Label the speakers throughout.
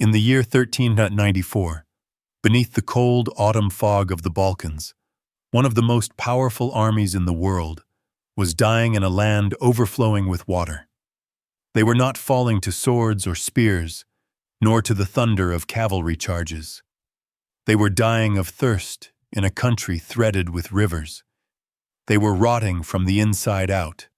Speaker 1: In the year 1394, beneath the cold autumn fog of the Balkans, one of the most powerful armies in the world was dying in a land overflowing with water. They were not falling to swords or spears, nor to the thunder of cavalry charges. They were dying of thirst in a country threaded with rivers. They were rotting from the inside out,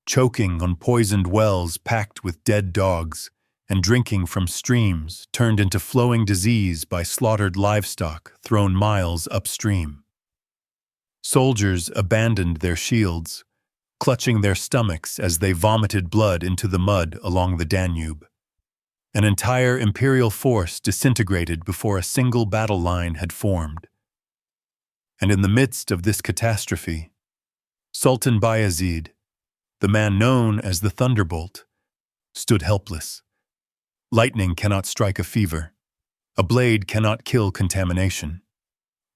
Speaker 1: choking on poisoned wells packed with dead dogs, and drinking from streams turned into flowing disease by slaughtered livestock thrown miles upstream. Soldiers abandoned their shields, clutching their stomachs as they vomited blood into the mud along the Danube. An entire imperial force disintegrated before a single battle line had formed. And in the midst of this catastrophe, Sultan Bayezid, the man known as the Thunderbolt, stood helpless. Lightning cannot strike a fever. A blade cannot kill contamination.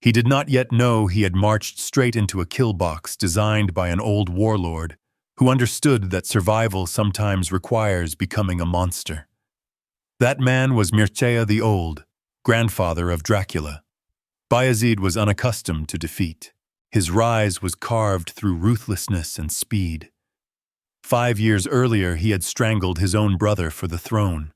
Speaker 1: He did not yet know he had marched straight into a kill box designed by an old warlord who understood that survival sometimes requires becoming a monster. That man was Mircea the Old, grandfather of Dracula. Bayezid was unaccustomed to defeat. His rise was carved through ruthlessness and speed. 5 years earlier, he had strangled his own brother for the throne.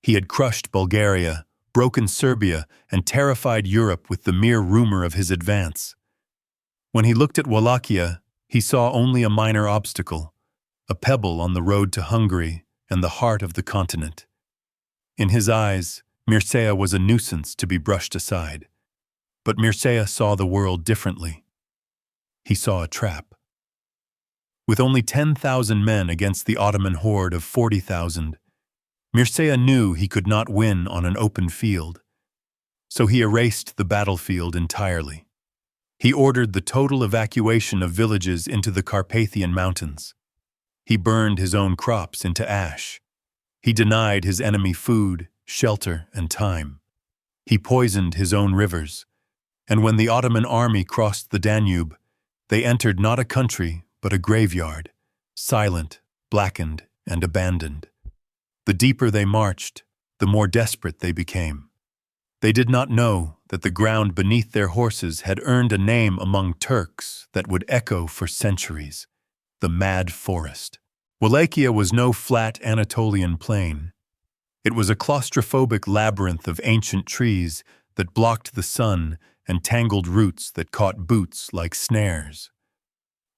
Speaker 1: He had crushed Bulgaria, broken Serbia, and terrified Europe with the mere rumor of his advance. When he looked at Wallachia, he saw only a minor obstacle, a pebble on the road to Hungary and the heart of the continent. In his eyes, Mircea was a nuisance to be brushed aside. But Mircea saw the world differently. He saw a trap. With only 10,000 men against the Ottoman horde of 40,000, Mircea knew he could not win on an open field. So he erased the battlefield entirely. He ordered the total evacuation of villages into the Carpathian Mountains. He burned his own crops into ash. He denied his enemy food, shelter, and time. He poisoned his own rivers. And when the Ottoman army crossed the Danube, they entered not a country, but a graveyard, silent, blackened, and abandoned. The deeper they marched, the more desperate they became. They did not know that the ground beneath their horses had earned a name among Turks that would echo for centuries: the Mad Forest. Wallachia was no flat Anatolian plain. It was a claustrophobic labyrinth of ancient trees that blocked the sun and tangled roots that caught boots like snares.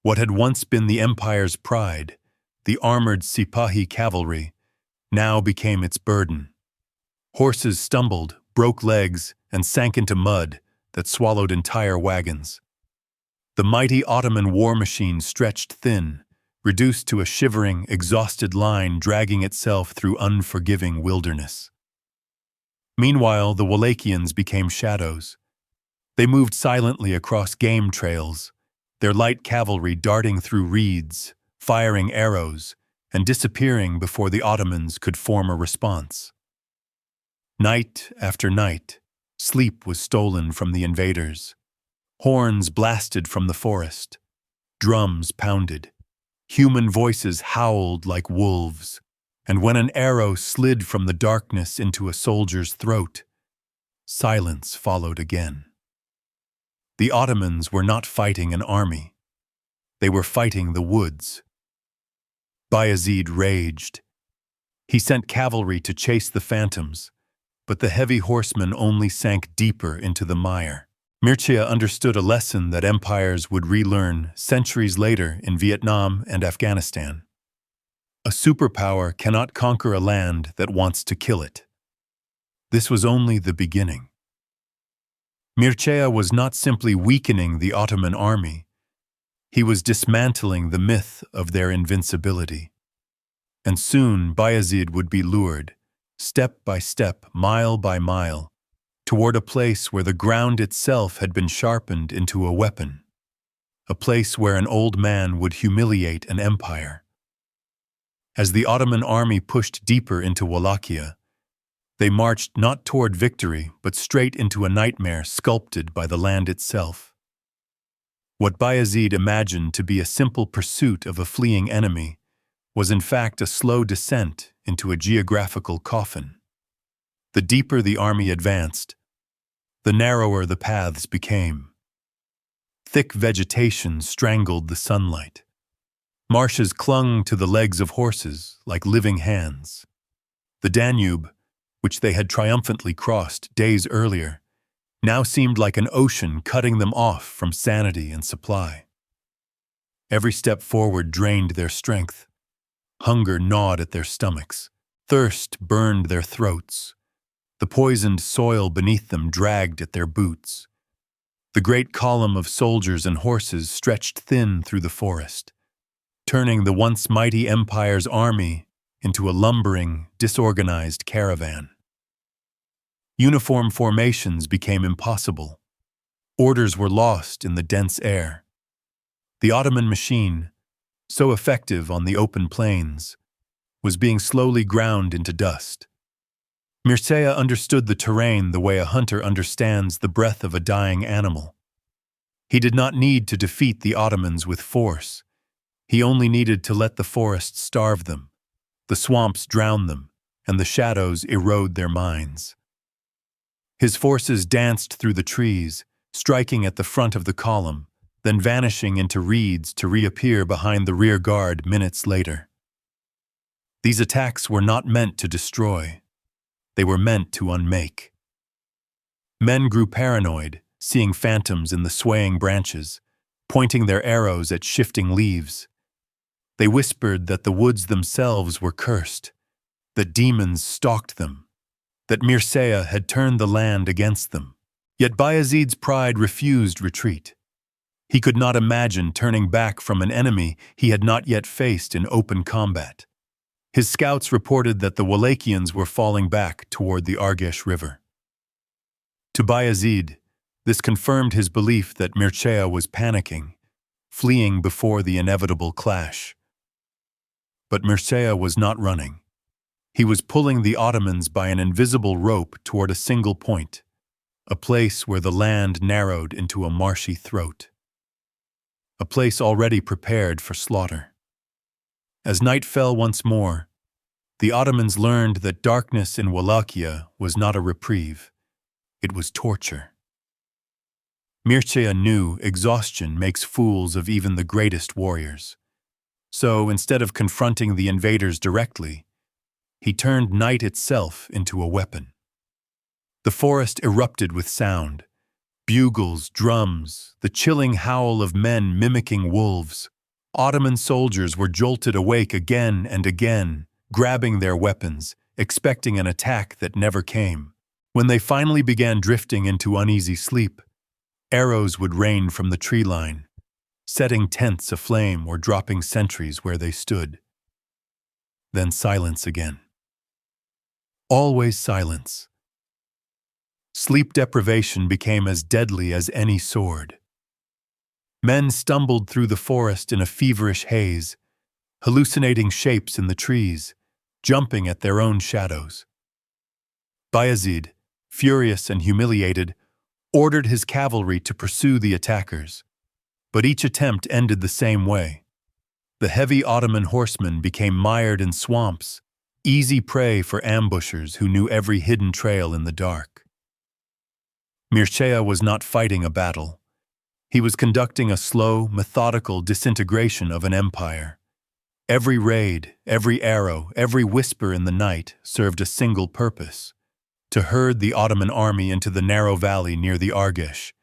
Speaker 1: What had once been the empire's pride, the armored Sipahi cavalry, now became its burden. Horses stumbled, broke legs, and sank into mud that swallowed entire wagons. The mighty Ottoman war machine stretched thin, reduced to a shivering, exhausted line dragging itself through unforgiving wilderness. Meanwhile, the Wallachians became shadows. They moved silently across game trails, their light cavalry darting through reeds, firing arrows, and disappearing before the Ottomans could form a response. Night after night, sleep was stolen from the invaders. Horns blasted from the forest. Drums pounded. Human voices howled like wolves. And when an arrow slid from the darkness into a soldier's throat, silence followed again. The Ottomans were not fighting an army. They were fighting the woods. Bayezid raged. He sent cavalry to chase the phantoms, but the heavy horsemen only sank deeper into the mire. Mircea understood a lesson that empires would relearn centuries later in Vietnam and Afghanistan. A superpower cannot conquer a land that wants to kill it. This was only the beginning. Mircea was not simply weakening the Ottoman army. He was dismantling the myth of their invincibility. And soon Bayezid would be lured, step by step, mile by mile, toward a place where the ground itself had been sharpened into a weapon, a place where an old man would humiliate an empire. As the Ottoman army pushed deeper into Wallachia, they marched not toward victory, but straight into a nightmare sculpted by the land itself. What Bayezid imagined to be a simple pursuit of a fleeing enemy was in fact a slow descent into a geographical coffin. The deeper the army advanced, the narrower the paths became. Thick vegetation strangled the sunlight. Marshes clung to the legs of horses like living hands. The Danube, which they had triumphantly crossed days earlier, now seemed like an ocean cutting them off from sanity and supply. Every step forward drained their strength. Hunger gnawed at their stomachs. Thirst burned their throats. The poisoned soil beneath them dragged at their boots. The great column of soldiers and horses stretched thin through the forest, turning the once mighty empire's army into a lumbering, disorganized caravan. Uniform formations became impossible. Orders were lost in the dense air. The Ottoman machine, so effective on the open plains, was being slowly ground into dust. Mircea understood the terrain the way a hunter understands the breath of a dying animal. He did not need to defeat the Ottomans with force. He only needed to let the forests starve them, the swamps drown them, and the shadows erode their minds. His forces danced through the trees, striking at the front of the column, then vanishing into reeds to reappear behind the rear guard minutes later. These attacks were not meant to destroy. They were meant to unmake. Men grew paranoid, seeing phantoms in the swaying branches, pointing their arrows at shifting leaves. They whispered that the woods themselves were cursed, that demons stalked them, that Mircea had turned the land against them. Yet Bayezid's pride refused retreat. He could not imagine turning back from an enemy he had not yet faced in open combat. His scouts reported that the Wallachians were falling back toward the Argesh River. To Bayezid, this confirmed his belief that Mircea was panicking, fleeing before the inevitable clash. But Mircea was not running. He was pulling the Ottomans by an invisible rope toward a single point, a place where the land narrowed into a marshy throat. A place already prepared for slaughter. As night fell once more, the Ottomans learned that darkness in Wallachia was not a reprieve. It was torture. Mircea knew exhaustion makes fools of even the greatest warriors. So, instead of confronting the invaders directly, he turned night itself into a weapon. The forest erupted with sound. Bugles, drums, the chilling howl of men mimicking wolves. Ottoman soldiers were jolted awake again and again, grabbing their weapons, expecting an attack that never came. When they finally began drifting into uneasy sleep, arrows would rain from the tree line, setting tents aflame or dropping sentries where they stood. Then silence again. Always silence. Sleep deprivation became as deadly as any sword. Men stumbled through the forest in a feverish haze, hallucinating shapes in the trees, jumping at their own shadows. Bayezid, furious and humiliated, ordered his cavalry to pursue the attackers, but each attempt ended the same way. The heavy Ottoman horsemen became mired in swamps, easy prey for ambushers who knew every hidden trail in the dark. Mircea was not fighting a battle. He was conducting a slow, methodical disintegration of an empire. Every raid, every arrow, every whisper in the night served a single purpose: to herd the Ottoman army into the narrow valley near the Argesh,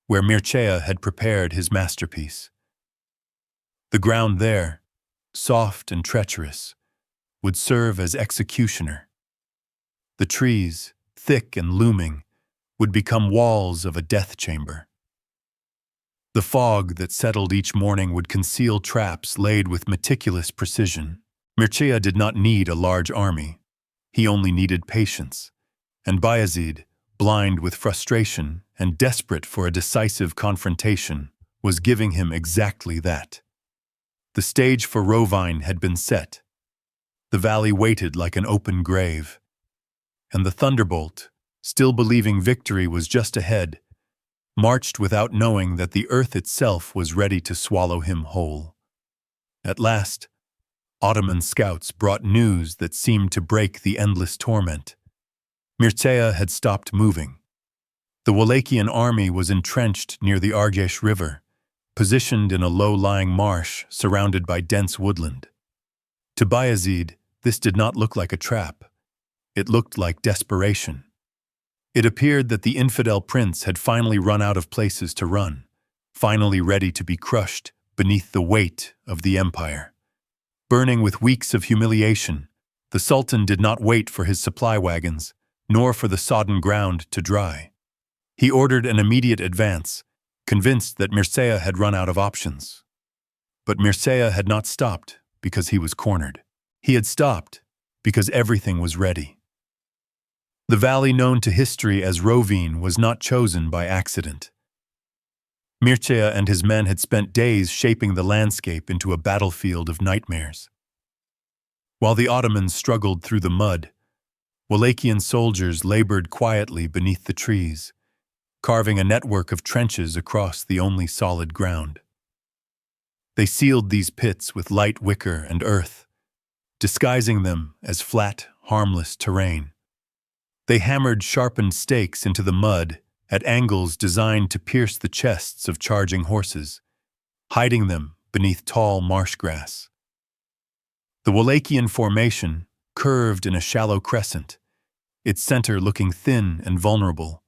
Speaker 1: where Mircea had prepared his masterpiece. The ground there, soft and treacherous, would serve as executioner. The trees, thick and looming, would become walls of a death chamber. The fog that settled each morning would conceal traps laid with meticulous precision. Mircea did not need a large army. He only needed patience. And Bayezid, blind with frustration and desperate for a decisive confrontation, was giving him exactly that. The stage for Rovine had been set. The valley waited like an open grave. And the thunderbolt, still believing victory was just ahead, marched without knowing that the earth itself was ready to swallow him whole. At last, Ottoman scouts brought news that seemed to break the endless torment. Mircea had stopped moving. The Wallachian army was entrenched near the Argesh River, positioned in a low-lying marsh surrounded by dense woodland. To Bayezid, this did not look like a trap. It looked like desperation. It appeared that the infidel prince had finally run out of places to run, finally ready to be crushed beneath the weight of the empire. Burning with weeks of humiliation, the Sultan did not wait for his supply wagons, nor for the sodden ground to dry. He ordered an immediate advance, convinced that Mircea had run out of options. But Mircea had not stopped because he was cornered. He had stopped because everything was ready. The valley known to history as Rovine was not chosen by accident. Mircea and his men had spent days shaping the landscape into a battlefield of nightmares. While the Ottomans struggled through the mud, Wallachian soldiers labored quietly beneath the trees, carving a network of trenches across the only solid ground. They sealed these pits with light wicker and earth, disguising them as flat, harmless terrain. They hammered sharpened stakes into the mud at angles designed to pierce the chests of charging horses, hiding them beneath tall marsh grass. The Wallachian formation curved in a shallow crescent, its center looking thin and vulnerable,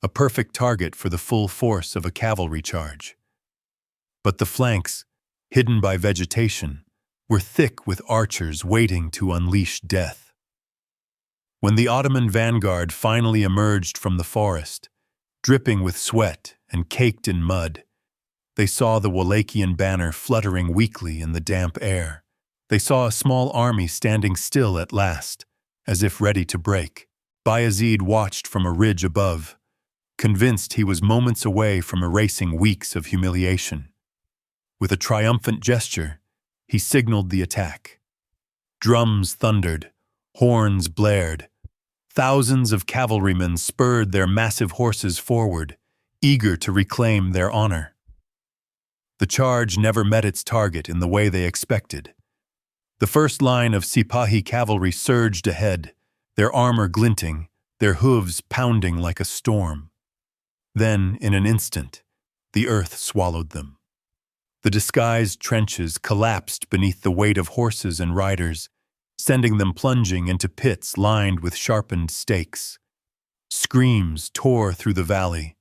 Speaker 1: a perfect target for the full force of a cavalry charge. But the flanks, hidden by vegetation, were thick with archers waiting to unleash death. When the Ottoman vanguard finally emerged from the forest, dripping with sweat and caked in mud, they saw the Wallachian banner fluttering weakly in the damp air. They saw a small army standing still at last, as if ready to break. Bayezid watched from a ridge above, convinced he was moments away from erasing weeks of humiliation. With a triumphant gesture, he signaled the attack. Drums thundered, horns blared. Thousands of cavalrymen spurred their massive horses forward, eager to reclaim their honor. The charge never met its target in the way they expected. The first line of Sipahi cavalry surged ahead, their armor glinting, their hooves pounding like a storm. Then, in an instant, the earth swallowed them. The disguised trenches collapsed beneath the weight of horses and riders, sending them plunging into pits lined with sharpened stakes. Screams tore through the valley.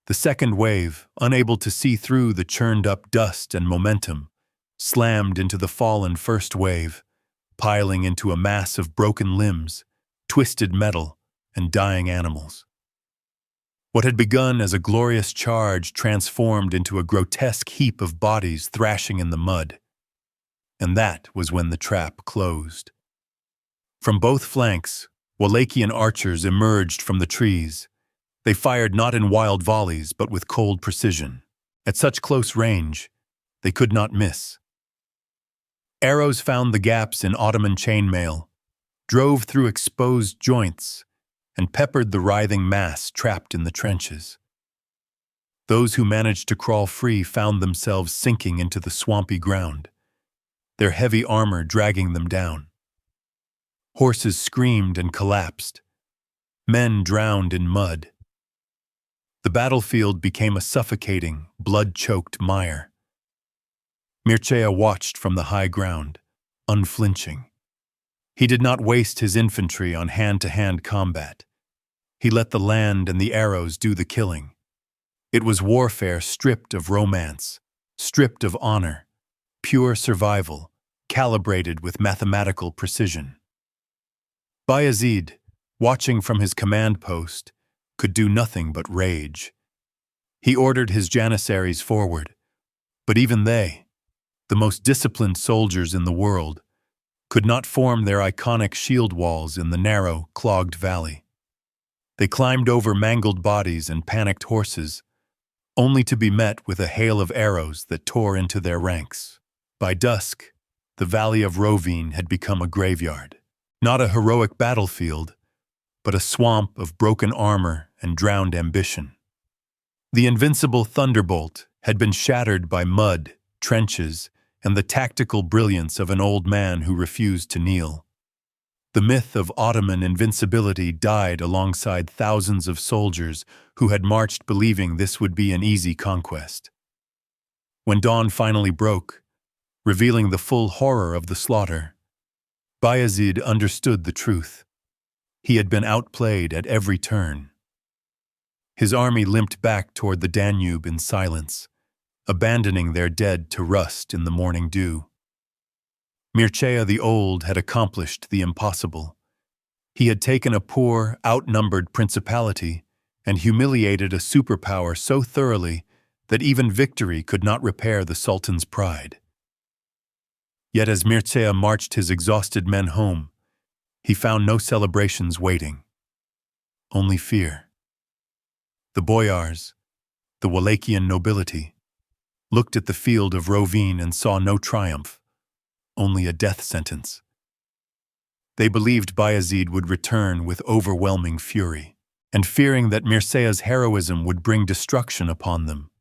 Speaker 1: The second wave, unable to see through the churned-up dust and momentum, slammed into the fallen first wave, piling into a mass of broken limbs, twisted metal, and dying animals. What had begun as a glorious charge transformed into a grotesque heap of bodies thrashing in the mud. And that was when the trap closed. From both flanks, Wallachian archers emerged from the trees. They fired not in wild volleys, but with cold precision. At such close range, they could not miss. Arrows found the gaps in Ottoman chainmail, drove through exposed joints, and peppered the writhing mass trapped in the trenches. Those who managed to crawl free found themselves sinking into the swampy ground, their heavy armor dragging them down. Horses screamed and collapsed. Men drowned in mud. The battlefield became a suffocating, blood-choked mire. Mircea watched from the high ground, unflinching. He did not waste his infantry on hand-to-hand combat. He let the land and the arrows do the killing. It was warfare stripped of romance, stripped of honor, pure survival, calibrated with mathematical precision. Bayezid, watching from his command post, could do nothing but rage. He ordered his janissaries forward, but even they, the most disciplined soldiers in the world, could not form their iconic shield walls in the narrow, clogged valley. They climbed over mangled bodies and panicked horses, only to be met with a hail of arrows that tore into their ranks. By dusk, the valley of Rovine had become a graveyard. Not a heroic battlefield, but a swamp of broken armor and drowned ambition. The invincible thunderbolt had been shattered by mud, trenches, and the tactical brilliance of an old man who refused to kneel. The myth of Ottoman invincibility died alongside thousands of soldiers who had marched believing this would be an easy conquest. When dawn finally broke, revealing the full horror of the slaughter, Bayezid understood the truth. He had been outplayed at every turn. His army limped back toward the Danube in silence, abandoning their dead to rust in the morning dew. Mircea the Old had accomplished the impossible. He had taken a poor, outnumbered principality and humiliated a superpower so thoroughly that even victory could not repair the Sultan's pride. Yet as Mircea marched his exhausted men home, he found no celebrations waiting, only fear. The boyars, the Wallachian nobility, looked at the field of Rovine and saw no triumph, only a death sentence. They believed Bayezid would return with overwhelming fury, and fearing that Mircea's heroism would bring destruction upon them,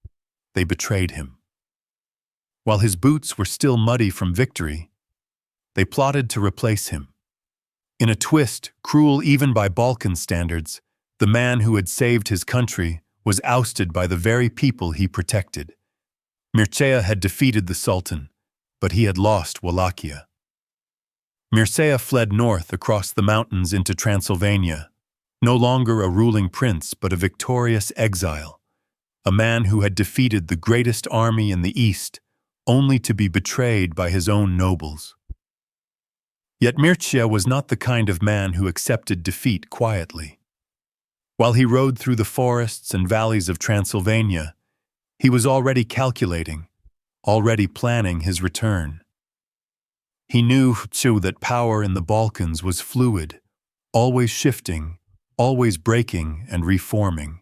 Speaker 1: they betrayed him. While his boots were still muddy from victory, they plotted to replace him. In a twist, cruel even by Balkan standards, the man who had saved his country was ousted by the very people he protected. Mircea had defeated the Sultan, but he had lost Wallachia. Mircea fled north across the mountains into Transylvania, no longer a ruling prince but a victorious exile, a man who had defeated the greatest army in the East, only to be betrayed by his own nobles. Yet Mircea was not the kind of man who accepted defeat quietly. While he rode through the forests and valleys of Transylvania, he was already calculating, already planning his return. He knew, too, that power in the Balkans was fluid, always shifting, always breaking and reforming.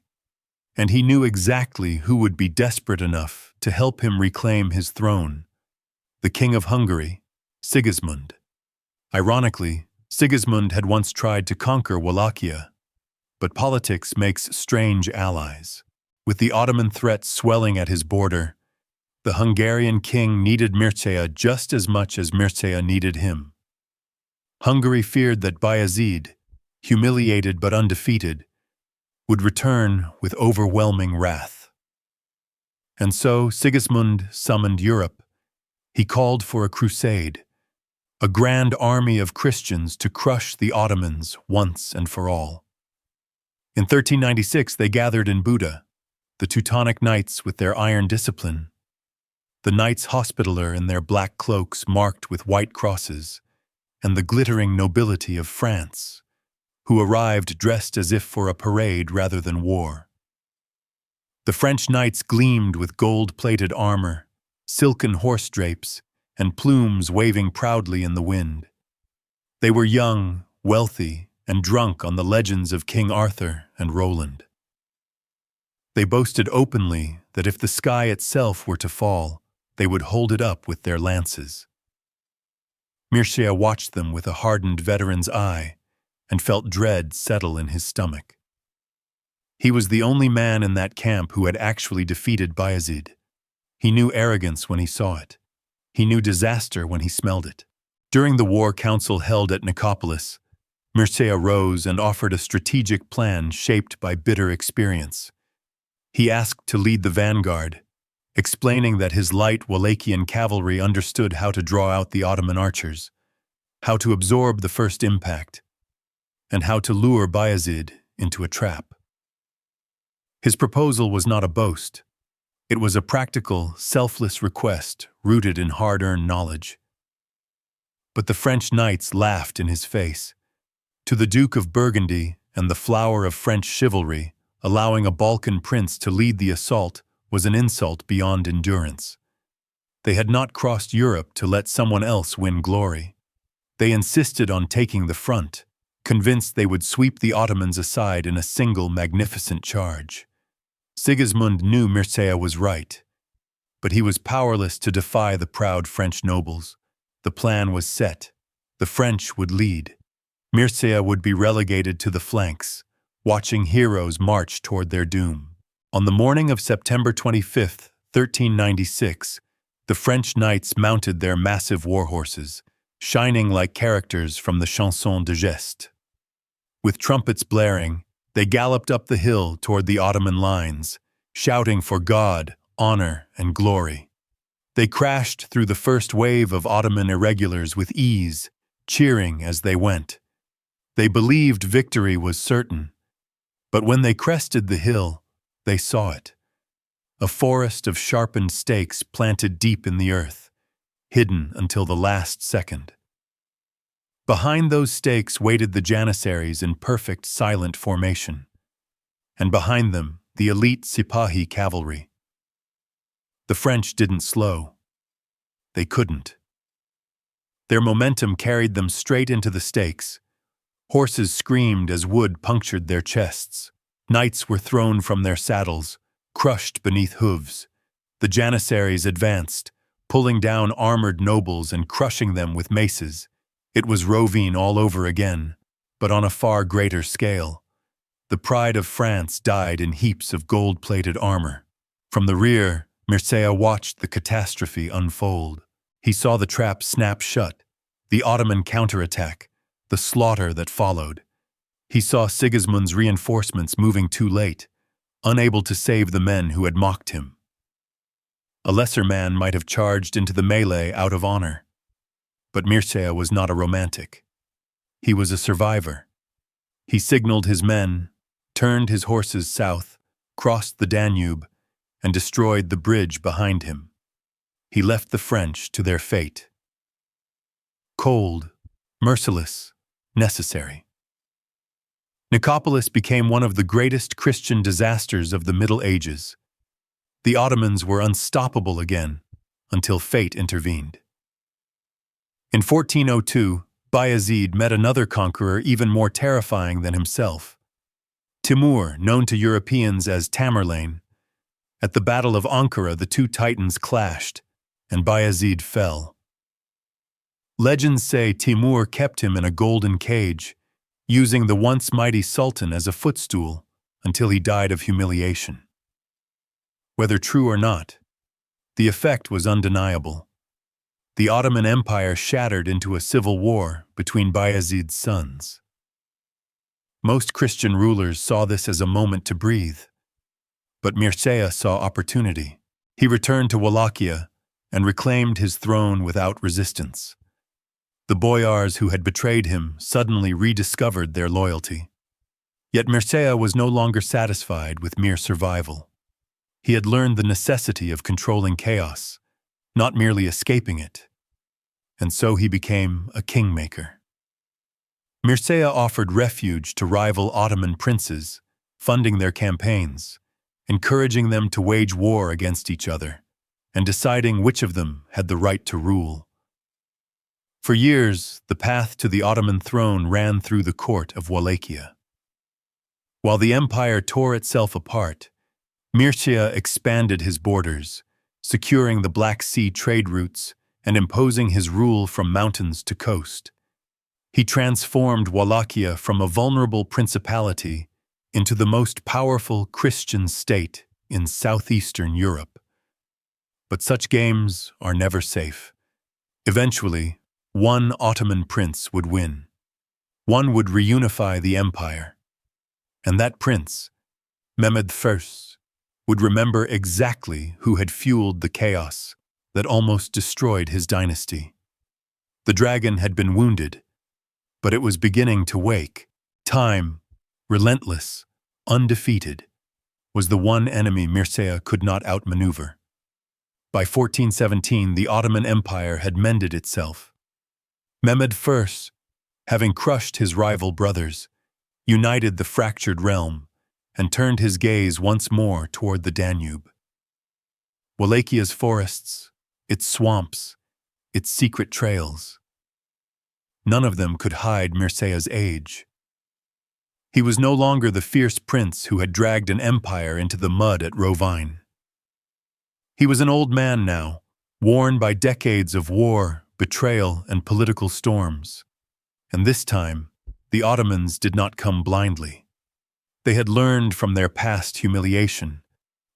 Speaker 1: And he knew exactly who would be desperate enough to help him reclaim his throne: the King of Hungary, Sigismund. Ironically, Sigismund had once tried to conquer Wallachia, but politics makes strange allies. With the Ottoman threat swelling at his border, the Hungarian king needed Mircea just as much as Mircea needed him. Hungary feared that Bayezid, humiliated but undefeated, would return with overwhelming wrath. And so Sigismund summoned Europe. He called for a crusade, a grand army of Christians to crush the Ottomans once and for all. In 1396 they gathered in Buda, the Teutonic Knights with their iron discipline, the Knights Hospitaller in their black cloaks marked with white crosses, and the glittering nobility of France, who arrived dressed as if for a parade rather than war. The French knights gleamed with gold-plated armor, silken horse drapes, and plumes waving proudly in the wind. They were young, wealthy, and drunk on the legends of King Arthur and Roland. They boasted openly that if the sky itself were to fall, they would hold it up with their lances. Mircea watched them with a hardened veteran's eye and felt dread settle in his stomach. He was the only man in that camp who had actually defeated Bayezid. He knew arrogance when he saw it. He knew disaster when he smelled it. During the war council held at Nicopolis, Mircea rose and offered a strategic plan shaped by bitter experience. He asked to lead the vanguard, explaining that his light Wallachian cavalry understood how to draw out the Ottoman archers, how to absorb the first impact, and how to lure Bayezid into a trap. His proposal was not a boast. It was a practical, selfless request rooted in hard-earned knowledge. But the French knights laughed in his face. To the Duke of Burgundy and the flower of French chivalry, allowing a Balkan prince to lead the assault was an insult beyond endurance. They had not crossed Europe to let someone else win glory. They insisted on taking the front, convinced they would sweep the Ottomans aside in a single magnificent charge. Sigismund knew Mircea was right, but he was powerless to defy the proud French nobles. The plan was set. The French would lead. Mircea would be relegated to the flanks, watching heroes march toward their doom. On the morning of September 25, 1396, the French knights mounted their massive war horses, shining like characters from the chanson de geste. With trumpets blaring, they galloped up the hill toward the Ottoman lines, shouting for God, honor, and glory. They crashed through the first wave of Ottoman irregulars with ease, cheering as they went. They believed victory was certain, but when they crested the hill, they saw it. A forest of sharpened stakes planted deep in the earth, hidden until the last second. Behind those stakes waited the Janissaries in perfect silent formation, and behind them the elite Sipahi cavalry. The French didn't slow. They couldn't. Their momentum carried them straight into the stakes. Horses screamed as wood punctured their chests. Knights were thrown from their saddles, crushed beneath hooves. The Janissaries advanced, pulling down armored nobles and crushing them with maces. It was rovine all over again, but on a far greater scale. The pride of France died in heaps of gold-plated armor. From the rear, Mircea watched the catastrophe unfold. He saw the trap snap shut, the Ottoman counterattack, the slaughter that followed. He saw Sigismund's reinforcements moving too late, unable to save the men who had mocked him. A lesser man might have charged into the melee out of honor. But Mircea was not a romantic. He was a survivor. He signaled his men, turned his horses south, crossed the Danube, and destroyed the bridge behind him. He left the French to their fate. Cold, merciless, necessary. Nicopolis became one of the greatest Christian disasters of the Middle Ages. The Ottomans were unstoppable again, until fate intervened. In 1402, Bayezid met another conqueror even more terrifying than himself. Timur, known to Europeans as Tamerlane. At the Battle of Ankara, the two titans clashed, and Bayezid fell. Legends say Timur kept him in a golden cage, using the once mighty Sultan as a footstool until he died of humiliation. Whether true or not, the effect was undeniable. The Ottoman Empire shattered into a civil war between Bayezid's sons. Most Christian rulers saw this as a moment to breathe, but Mircea saw opportunity. He returned to Wallachia and reclaimed his throne without resistance. The boyars who had betrayed him suddenly rediscovered their loyalty. Yet Mircea was no longer satisfied with mere survival. He had learned the necessity of controlling chaos, not merely escaping it. And so he became a kingmaker. Mircea offered refuge to rival Ottoman princes, funding their campaigns, encouraging them to wage war against each other, and deciding which of them had the right to rule. For years, the path to the Ottoman throne ran through the court of Wallachia. While the empire tore itself apart, Mircea expanded his borders, securing the Black Sea trade routes and imposing his rule from mountains to coast. He transformed Wallachia from a vulnerable principality into the most powerful Christian state in southeastern Europe. But such games are never safe. Eventually, one Ottoman prince would win. One would reunify the empire. And that prince, Mehmed I, would remember exactly who had fueled the chaos that almost destroyed his dynasty. The dragon had been wounded, but it was beginning to wake. Time, relentless, undefeated, was the one enemy Mircea could not outmaneuver. By 1417, the Ottoman Empire had mended itself. Mehmed I, having crushed his rival brothers, united the fractured realm and turned his gaze once more toward the Danube. Wallachia's forests, its swamps, its secret trails. None of them could hide Mircea's age. He was no longer the fierce prince who had dragged an empire into the mud at Rovine. He was an old man now, worn by decades of war, betrayal, and political storms. And this time, the Ottomans did not come blindly. They had learned from their past humiliation.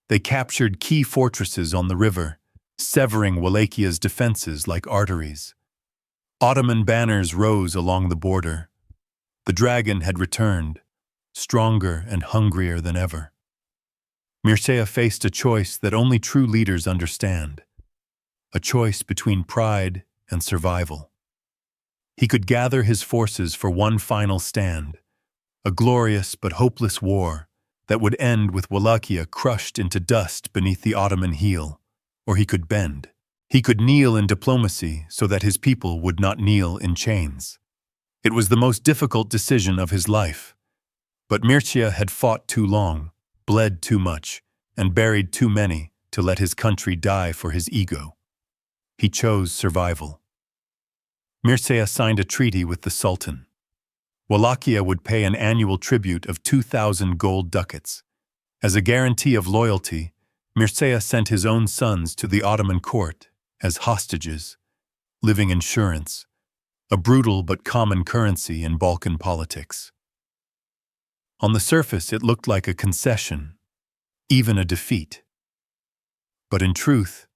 Speaker 1: They captured key fortresses on the river, severing Wallachia's defenses like arteries. Ottoman banners rose along the border. The dragon had returned, stronger and hungrier than ever. Mircea faced a choice that only true leaders understand, a choice between pride and survival. He could gather his forces for one final stand, a glorious but hopeless war that would end with Wallachia crushed into dust beneath the Ottoman heel, or he could bend. He could kneel in diplomacy so that his people would not kneel in chains. It was the most difficult decision of his life. But Mircea had fought too long, bled too much, and buried too many to let his country die for his ego. He chose survival. Mircea signed a treaty with the Sultan. Wallachia would pay an annual tribute of 2,000 gold ducats. As a guarantee of loyalty, Mircea sent his own sons to the Ottoman court as hostages, living insurance, a brutal but common currency in Balkan politics. On the surface, it looked like a concession, even a defeat. But in truth,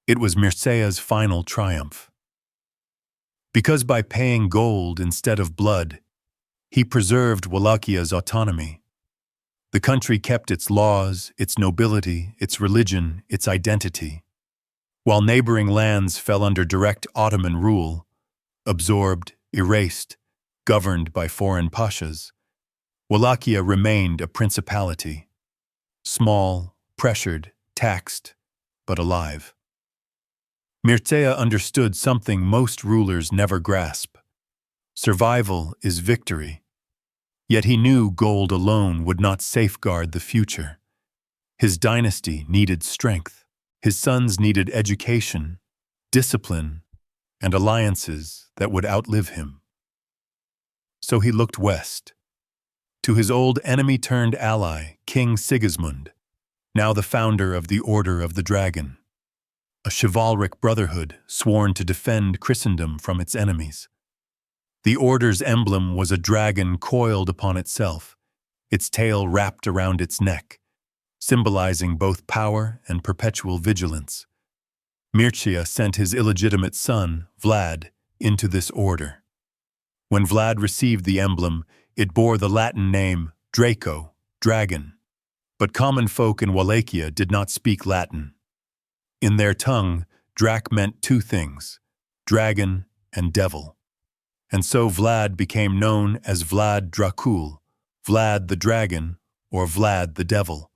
Speaker 1: it was Mircea's final triumph. Because by paying gold instead of blood, he preserved Wallachia's autonomy. The country kept its laws, its nobility, its religion, its identity. While neighboring lands fell under direct Ottoman rule, absorbed, erased, governed by foreign pashas, Wallachia remained a principality. Small, pressured, taxed, but alive. Mircea understood something most rulers never grasp. Survival is victory. Yet he knew gold alone would not safeguard the future. His dynasty needed strength. His sons needed education, discipline, and alliances that would outlive him. So he looked west, to his old enemy-turned-ally, King Sigismund, now the founder of the Order of the Dragon, a chivalric brotherhood sworn to defend Christendom from its enemies. The Order's emblem was a dragon coiled upon itself, its tail wrapped around its neck, symbolizing both power and perpetual vigilance. Mircea sent his illegitimate son, Vlad, into this order. When Vlad received the emblem, it bore the Latin name Draco, dragon. But common folk in Wallachia did not speak Latin. In their tongue, drac meant two things, dragon and devil. And so Vlad became known as Vlad Dracul, Vlad the dragon, or Vlad the devil.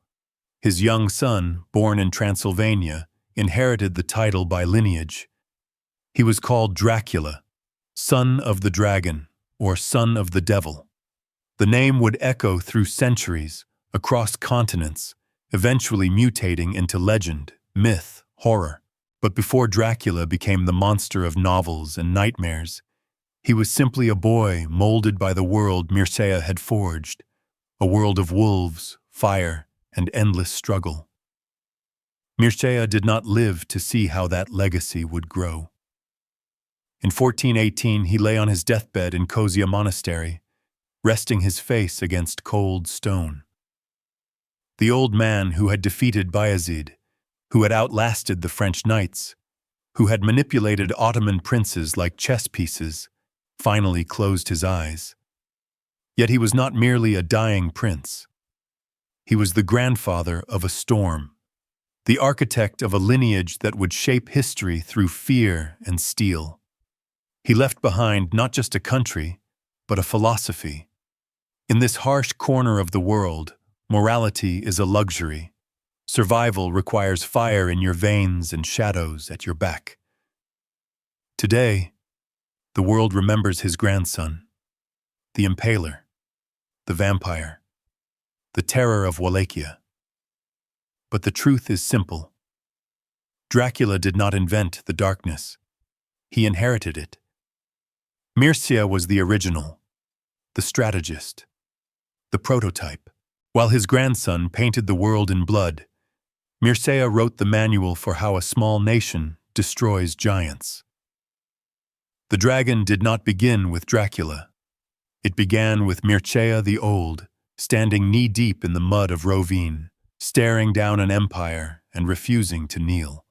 Speaker 1: His young son, born in Transylvania, inherited the title by lineage. He was called Dracula, son of the dragon, or son of the devil. The name would echo through centuries, across continents, eventually mutating into legend, myth, horror. But before Dracula became the monster of novels and nightmares, he was simply a boy molded by the world Mircea had forged, a world of wolves, fire, and endless struggle. Mircea did not live to see how that legacy would grow. In 1418, he lay on his deathbed in Kozia Monastery, resting his face against cold stone. The old man who had defeated Bayezid, who had outlasted the French knights, who had manipulated Ottoman princes like chess pieces, finally closed his eyes. Yet he was not merely a dying prince. He was the grandfather of a storm, the architect of a lineage that would shape history through fear and steel. He left behind not just a country, but a philosophy. In this harsh corner of the world, morality is a luxury. Survival requires fire in your veins and shadows at your back. Today, the world remembers his grandson, the impaler, the vampire, the terror of Wallachia. But the truth is simple. Dracula did not invent the darkness. He inherited it. Mircea was the original, the strategist, the prototype. While his grandson painted the world in blood, Mircea wrote the manual for how a small nation destroys giants. The dragon did not begin with Dracula. It began with Mircea the Old, standing knee-deep in the mud of Rovine, staring down an empire and refusing to kneel.